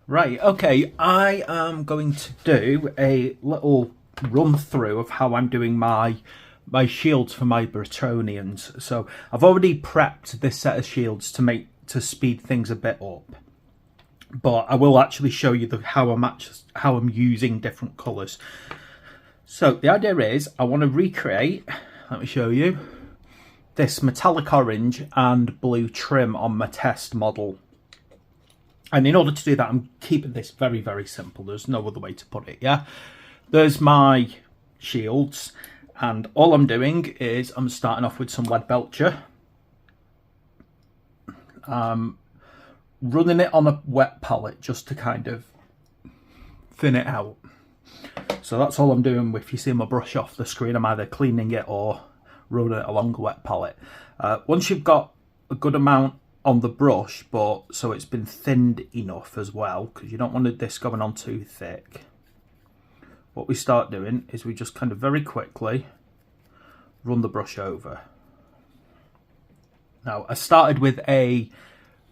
Right, okay, I am going to do a little run through of how I'm doing my shields for my Bretonians. So I've already prepped this set of shields to speed things a bit up, but I will actually show you how I'm using different colours. So the idea is I want to recreate. Let me show you this metallic orange and blue trim on my test model. And in order to do that, I'm keeping this very, very simple. There's no other way to put it, yeah? There's my shields, and all I'm doing is I'm starting off with some lead belcher. Running it on a wet palette just to kind of thin it out. So that's all I'm doing. If you see my brush off the screen, I'm either cleaning it or running it along a wet palette. Once you've got a good amount on the brush, but so it's been thinned enough as well, because you don't want this going on too thick, what we start doing is we just kind of very quickly run the brush over. Now I started with a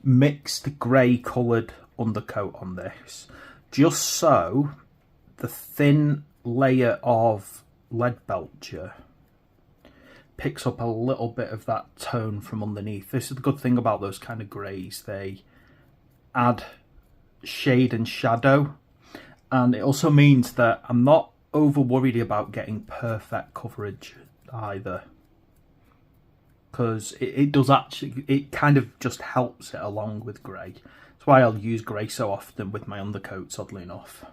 mixed grey coloured undercoat on this, just so the thin layer of lead belcher picks up a little bit of that tone from underneath. This is the good thing about those kind of greys. They add shade and shadow, and it also means that I'm not over worried about getting perfect coverage either, because it does actually, it kind of just helps it along with grey. That's why I'll use grey so often with my undercoats, oddly enough.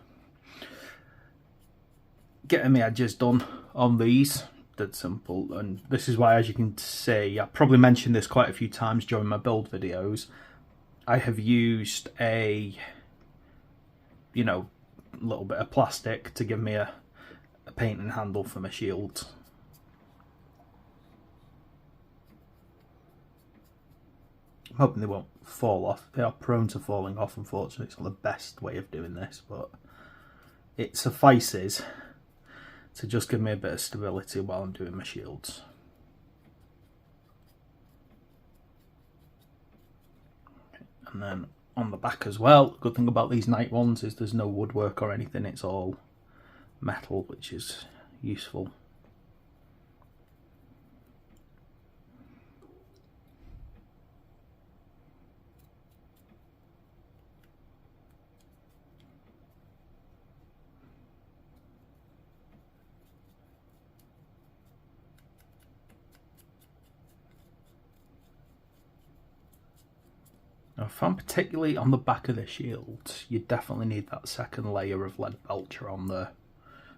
Getting my edges done on these, dead simple, and this is why, as you can see, I probably mentioned this quite a few times during my build videos, I have used a little bit of plastic to give me a painting handle for my shields. I'm hoping they won't fall off. They are prone to falling off, unfortunately. It's not the best way of doing this, but it suffices to just give me a bit of stability while I'm doing my shields. And then on the back as well, the good thing about these night ones is there's no woodwork or anything, it's all metal, which is useful. Now, I found particularly on the back of the shield, you definitely need that second layer of lead belcher on there.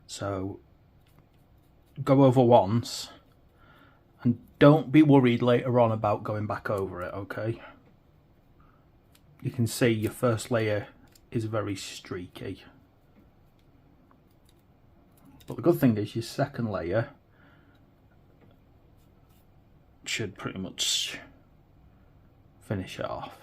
So go over once, and don't be worried later on about going back over it, okay? You can see your first layer is very streaky. But the good thing is your second layer should pretty much finish it off.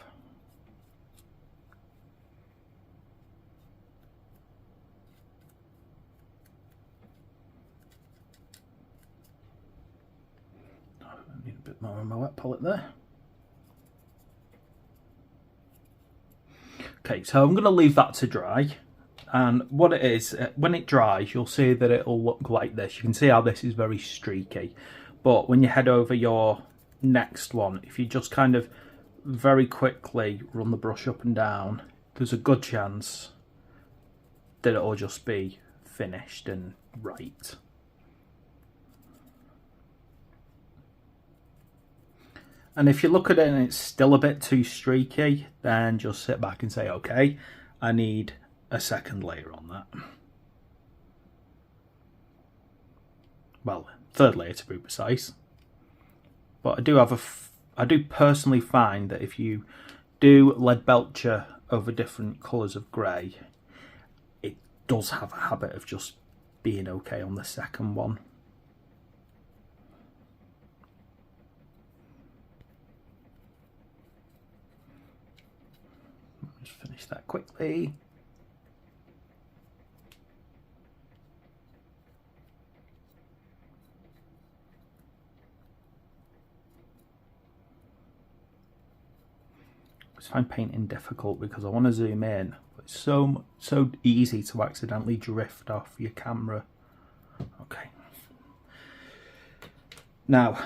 I need a bit more on my wet palette there. Okay, so I'm going to leave that to dry, and what it is, when it dries, you'll see that it'll look like this. You can see how this is very streaky, but when you head over your next one, if you just kind of very quickly run the brush up and down, there's a good chance that it'll just be finished and right. And if you look at it and it's still a bit too streaky, then just sit back and say, okay, I need a second layer on that. Well, third layer to be precise. But I do personally find that if you do lead belcher over different colours of grey, it does have a habit of just being okay on the second one. Just finish that quickly. I find painting difficult because I want to zoom in. It's so easy to accidentally drift off your camera. Okay. Now,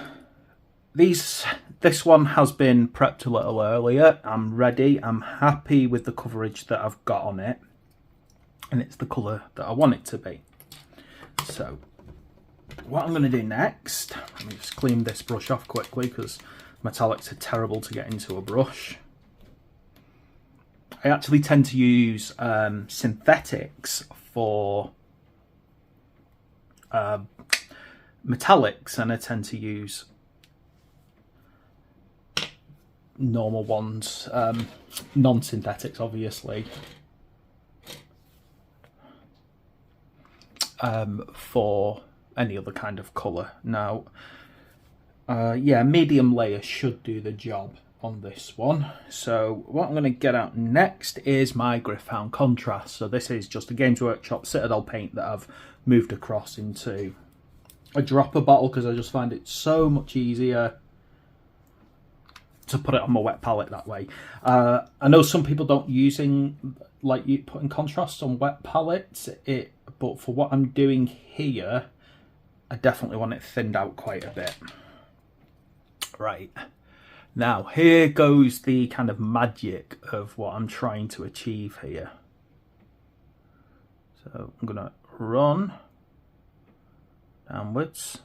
this one has been prepped a little earlier. I'm ready. I'm happy with the coverage that I've got on it, and it's the colour that I want it to be. So, what I'm going to do next, let me just clean this brush off quickly because metallics are terrible to get into a brush. I actually tend to use synthetics for metallics, and I tend to use normal ones, non-synthetics obviously, for any other kind of colour. Now, yeah, medium layer should do the job on this one. So what I'm going to get out next is my Gryph-hound contrast. So this is just a Games Workshop Citadel paint that I've moved across into a dropper bottle because I just find it so much easier to put it on my wet palette that way. I know some people don't like putting contrasts on wet palettes, but for what I'm doing here, I definitely want it thinned out quite a bit. Right. Now, here goes the kind of magic of what I'm trying to achieve here. So I'm going to run downwards.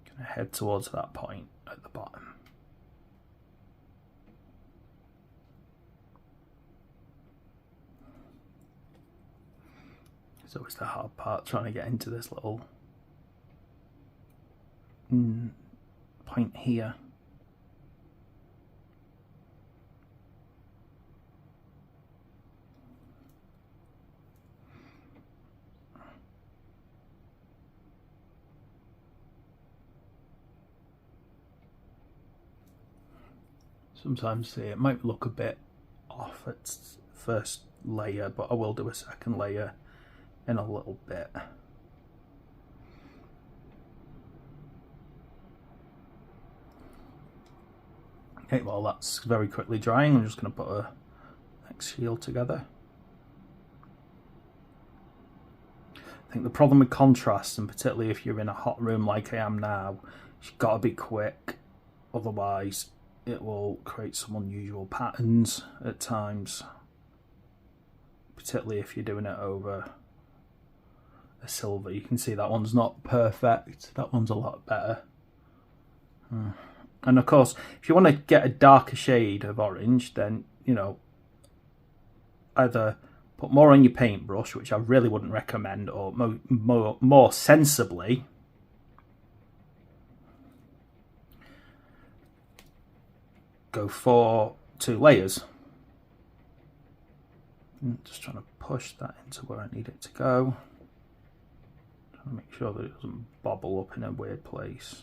Going to head towards that point at the bottom. It's always the hard part, trying to get into this little point here. Sometimes see it might look a bit off at first layer, but I will do a second layer in a little bit. Okay, well that's very quickly drying. I'm just going to put a next shield together. I think the problem with contrast, and particularly if you're in a hot room like I am now, you've got to be quick, otherwise it will create some unusual patterns at times, particularly if you're doing it over a silver. You can see that one's not perfect, that one's a lot better. And of course, if you want to get a darker shade of orange, then, you know, either put more on your paintbrush, which I really wouldn't recommend, or more sensibly, go for 2 layers. I'm just trying to push that into where I need it to go. Trying to make sure that it doesn't bobble up in a weird place.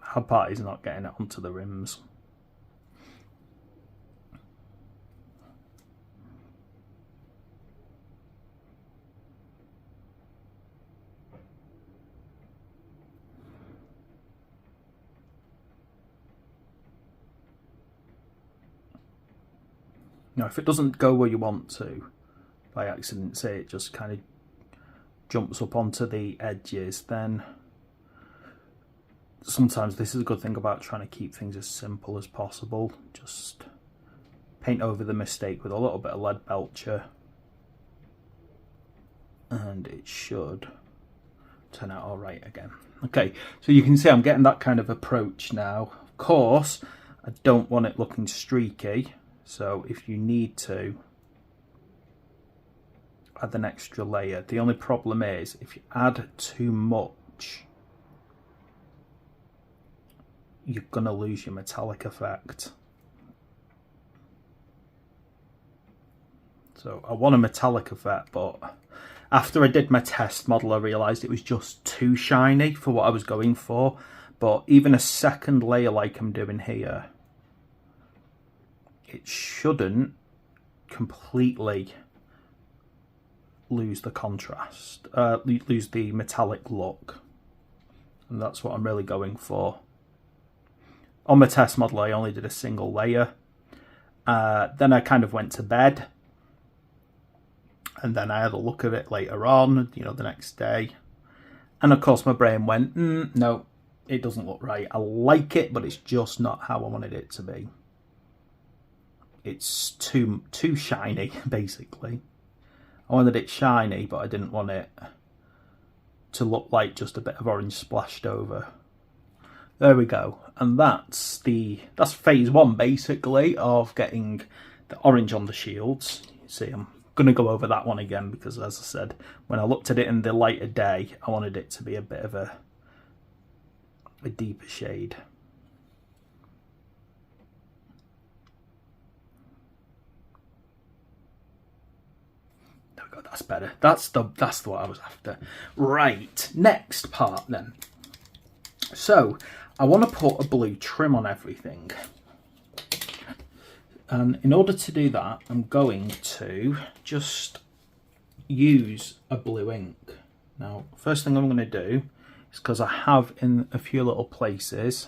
Hard part is not getting it onto the rims. Now, if it doesn't go where you want to, by accident, say it just kind of jumps up onto the edges, then sometimes this is a good thing about trying to keep things as simple as possible. Just paint over the mistake with a little bit of lead belcher, and it should turn out all right again. Okay, so you can see I'm getting that kind of approach now. Of course, I don't want it looking streaky, so if you need to add an extra layer. The only problem is if you add too much, you're gonna lose your metallic effect. So I want a metallic effect, but after I did my test model, I realised it was just too shiny for what I was going for. But even a second layer like I'm doing here, it shouldn't completely lose the contrast, lose the metallic look. And that's what I'm really going for. On my test model, I only did a single layer. Then I kind of went to bed. And then I had a look at it later on, you know, the next day. And of course my brain went, no, it doesn't look right. I like it, but it's just not how I wanted it to be. It's too shiny, basically. I wanted it shiny, but I didn't want it to look like just a bit of orange splashed over. There we go. And that's phase one, basically, of getting the orange on the shields. You see, I'm going to go over that one again because, as I said, when I looked at it in the light of day, I wanted it to be a bit of a deeper shade. There we go, that's better. That's what I was after. Right, next part then. So, I want to put a blue trim on everything. And in order to do that, I'm going to just use a blue ink. Now, first thing I'm going to do is, because I have in a few little places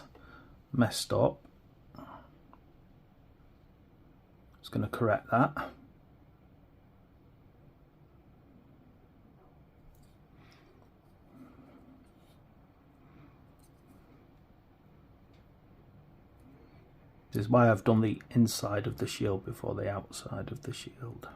messed up, just going to correct that. This is why I've done the inside of the shield before the outside of the shield.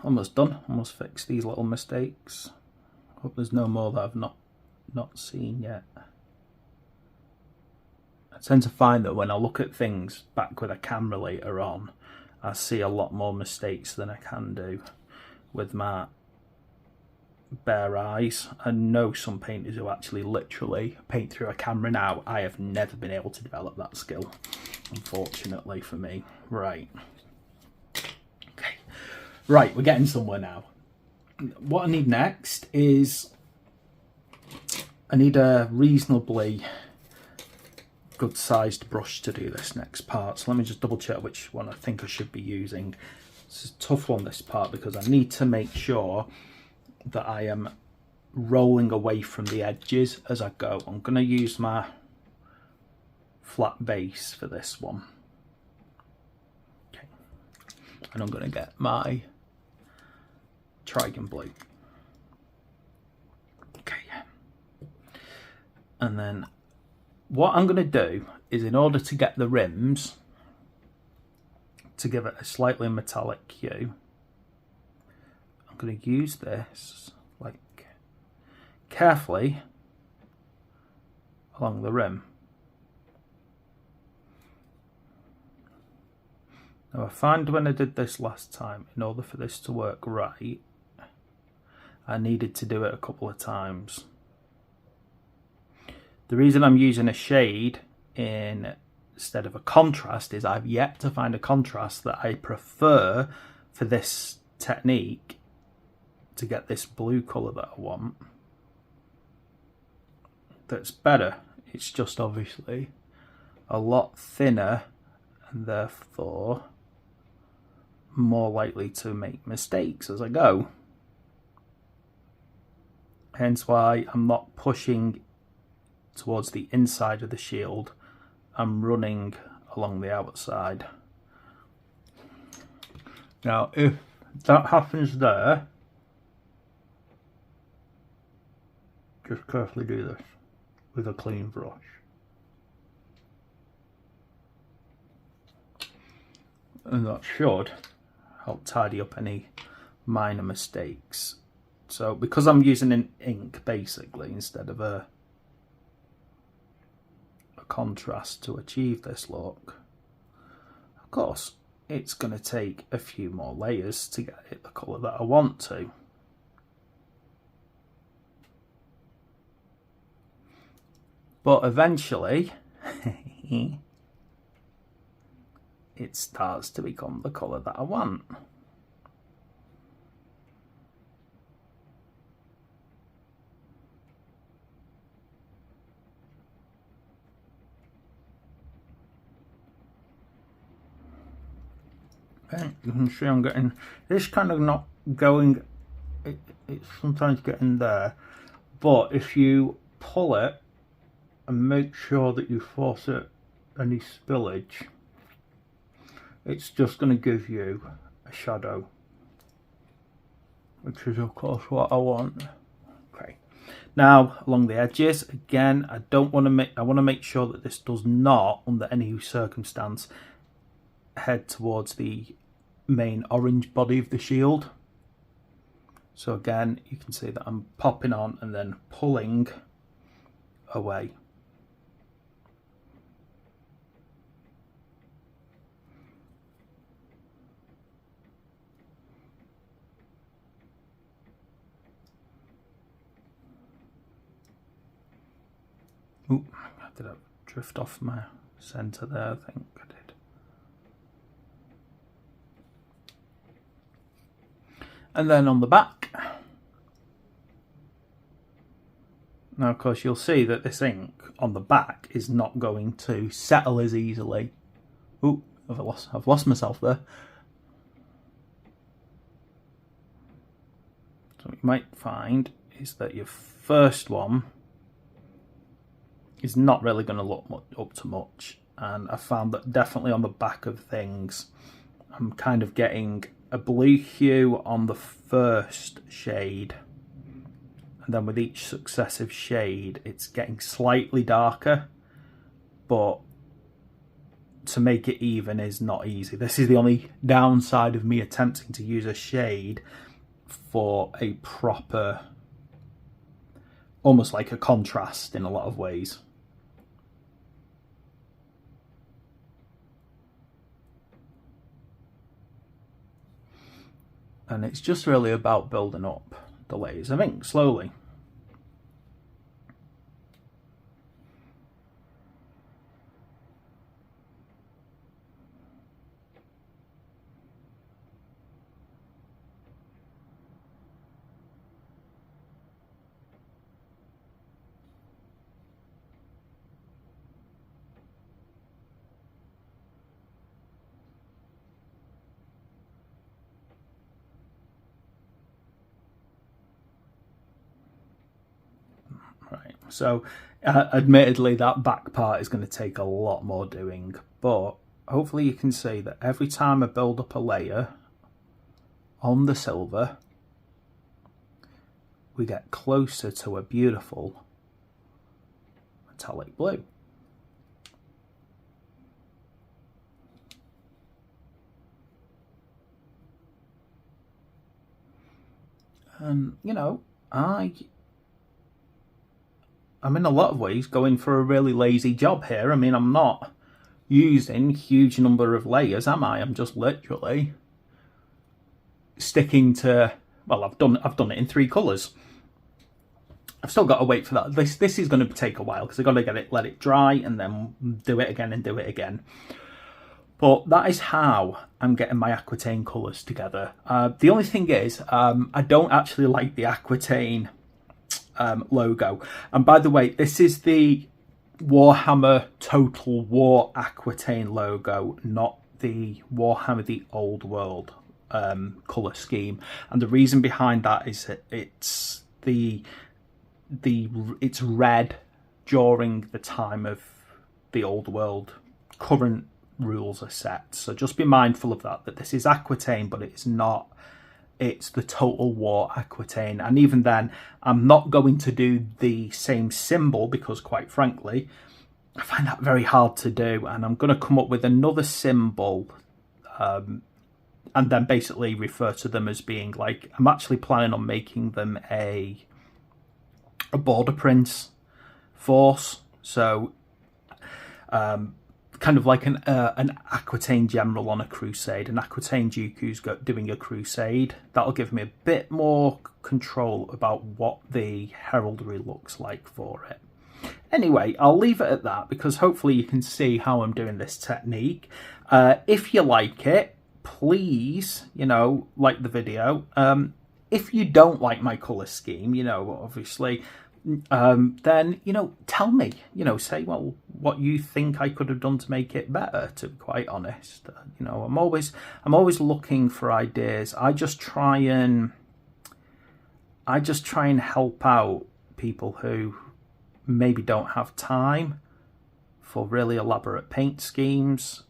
Almost done. Almost fixed these little mistakes. Hope there's no more that I've not seen yet. I tend to find that when I look at things back with a camera later on, I see a lot more mistakes than I can do with my bare eyes. I know some painters who actually literally paint through a camera now. I have never been able to develop that skill, unfortunately for me. Right. Right, we're getting somewhere now. What I need next is I need a reasonably good sized brush to do this next part. So let me just double check which one I think I should be using. It's a tough one, this part, because I need to make sure that I am rolling away from the edges as I go. I'm going to use my flat base for this one. Okay. And I'm going to get my Trigon blue. Okay. And then what I'm going to do is, in order to get the rims to give it a slightly metallic hue, I'm going to use this like carefully along the rim. Now I find when I did this last time, in order for this to work right, I needed to do it a couple of times. The reason I'm using a shade instead of a contrast is I've yet to find a contrast that I prefer for this technique to get this blue colour that I want. That's better. It's just obviously a lot thinner and therefore more likely to make mistakes as I go. Hence why I'm not pushing towards the inside of the shield, I'm running along the outside. Now if that happens there, just carefully do this with a clean brush. And that should help tidy up any minor mistakes. So because I'm using an ink basically instead of a contrast to achieve this look, of course it's going to take a few more layers to get it the colour that I want to. But eventually, it starts to become the colour that I want. Okay, you can see I'm getting this kind of not going, it's sometimes getting there, but if you pull it and make sure that you force it any spillage, it's just going to give you a shadow, which is of course what I want. Okay, now along the edges again, I want to make sure that this does not under any circumstance head towards the main orange body of the shield. So again, you can see that I'm popping on and then pulling away. Ooh, did I drift off my centre there? I think I did. And then on the back, now of course you'll see that this ink on the back is not going to settle as easily. Ooh, I've lost myself there. So what you might find is that your first one is not really going to look up to much, and I found that definitely on the back of things I'm kind of getting a blue hue on the first shade, and then with each successive shade it's getting slightly darker, but to make it even is not easy. This is the only downside of me attempting to use a shade for a proper, almost like a contrast in a lot of ways. And it's just really about building up the layers of ink slowly. Right, so admittedly that back part is going to take a lot more doing, but hopefully you can see that every time I build up a layer on the silver, we get closer to a beautiful metallic blue. And you know, I'm in a lot of ways going for a really lazy job here. I mean, I'm not using a huge number of layers, am I? I'm just literally sticking to, well, I've done it in 3 colours. I've still got to wait for that. This is going to take a while because I've got to let it dry and then do it again and do it again. But that is how I'm getting my Aquitaine colours together. The only thing is, I don't actually like the Aquitaine logo. And by the way, this is the Warhammer Total War Aquitaine logo, not the Warhammer The Old World colour scheme. And the reason behind that is that it's it's red during the time of the Old World. Current rules are set, so just be mindful of that this is Aquitaine, but it's not, it's the Total War Aquitaine. And even then, I'm not going to do the same symbol because, quite frankly, I find that very hard to do, and I'm going to come up with another symbol and then basically refer to them as being like, I'm actually planning on making them a border prince force. So kind of like an Aquitaine general on a crusade, an Aquitaine duke who's doing a crusade. That'll give me a bit more control about what the heraldry looks like for it. Anyway, I'll leave it at that because hopefully you can see how I'm doing this technique. If you like it, please, like the video. If you don't like my colour scheme, obviously, then, tell me, say, well, what you think I could have done to make it better, to be quite honest. I'm always looking for ideas. I just try and help out people who maybe don't have time for really elaborate paint schemes.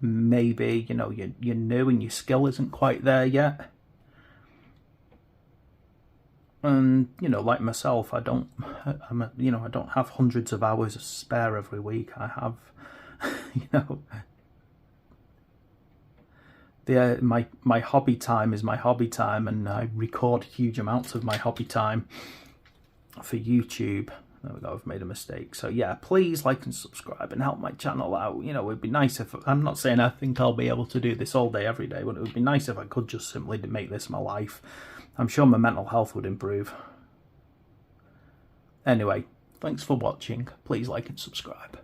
Maybe, you're new and your skill isn't quite there yet. And, like myself, I don't have hundreds of hours spare every week. I have, my hobby time is my hobby time, and I record huge amounts of my hobby time for YouTube. There we go, I've made a mistake. So yeah, please like and subscribe and help my channel out. It'd be nice if, I'm not saying I think I'll be able to do this all day, every day, but it would be nice if I could just simply make this my life. I'm sure my mental health would improve. Anyway, thanks for watching. Please like and subscribe.